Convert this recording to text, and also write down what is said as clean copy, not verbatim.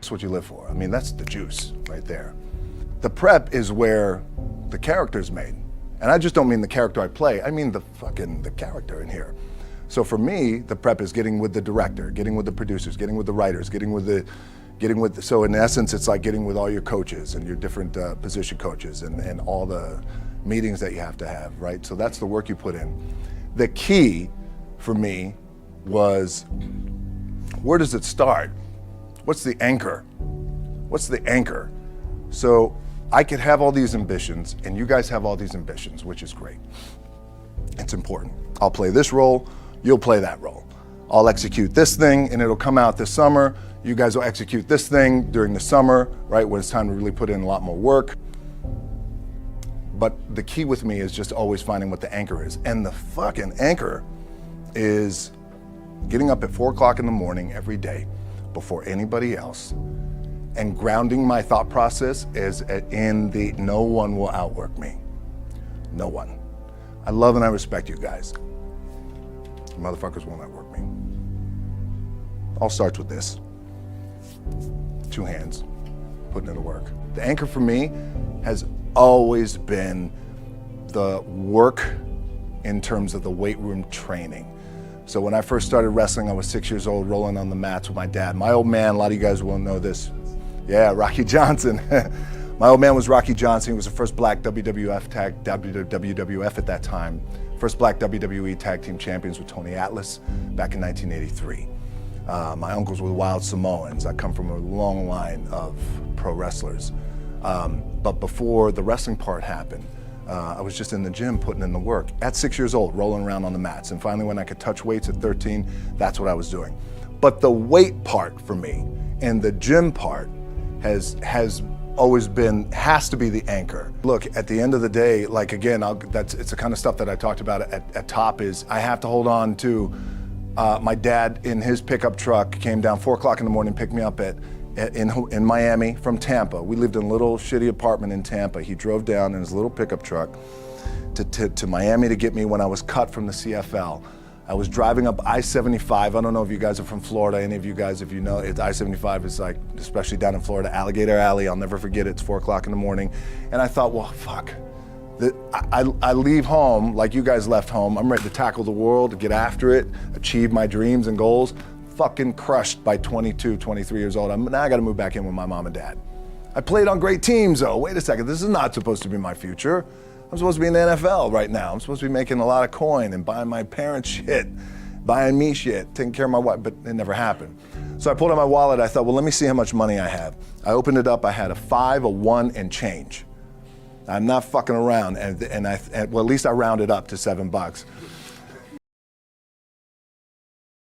That's what you live for. I mean, that's the juice right there. The prep is where the character's made. And I just don't mean the character I play, I mean the character in here. So for me, the prep is getting with the director, getting with the producers, getting with the writers, so in essence, it's like getting with all your coaches and your different position coaches and all the meetings that you have to have, right? So that's the work you put in. The key for me was, where does it start? What's the anchor? What's the anchor? So I could have all these ambitions and you guys have all these ambitions, which is great. It's important. I'll play this role, you'll play that role. I'll execute this thing and it'll come out this summer. You guys will execute this thing during the summer, right? When it's time to really put in a lot more work. But the key with me is just always finding what the anchor is. And the fucking anchor is getting up at 4 o'clock in the morning every day before anybody else and grounding my thought process is in the no one will outwork me. No one. I love and I respect you guys. You motherfuckers won't outwork me. All starts with this. 2 hands, putting in the work. The anchor for me has always been the work in terms of the weight room training. So when I first started wrestling, I was 6 years old, rolling on the mats with my dad. My old man, a lot of you guys will know this. Yeah, Rocky Johnson. My old man was Rocky Johnson. He was the first black WWF at that time. First black WWE tag team champions with Tony Atlas back in 1983. My uncles were wild Samoans. I come from a long line of pro wrestlers. But before the wrestling part happened, I was just in the gym putting in the work. At 6 years old, rolling around on the mats. And finally when I could touch weights at 13, that's what I was doing. But the weight part for me and the gym part has always been, has to be the anchor. Look, at the end of the day, like again, it's the kind of stuff that I talked about at top is I have to hold on to my dad in his pickup truck came down 4 o'clock in the morning, picked me up in Miami from Tampa. We lived in a little shitty apartment in Tampa. He drove down in his little pickup truck to Miami to get me when I was cut from the CFL. I was driving up I-75. I don't know if you guys are from Florida, any of you guys, if you know, I-75 is like, especially down in Florida, Alligator Alley. I'll never forget it. It's 4 o'clock in the morning. And I thought, well, fuck. I leave home like you guys left home. I'm ready to tackle the world, to get after it, achieve my dreams and goals. Fucking crushed by 22, 23 years old. Now I gotta move back in with my mom and dad. I played on great teams though. Wait a second, this is not supposed to be my future. I'm supposed to be in the NFL right now. I'm supposed to be making a lot of coin and buying my parents shit, buying me shit, taking care of my wife, but it never happened. So I pulled out my wallet, I thought, well, let me see how much money I have. I opened it up, I had a 5, a 1, and change. I'm not fucking around, well, at least I rounded up to $7.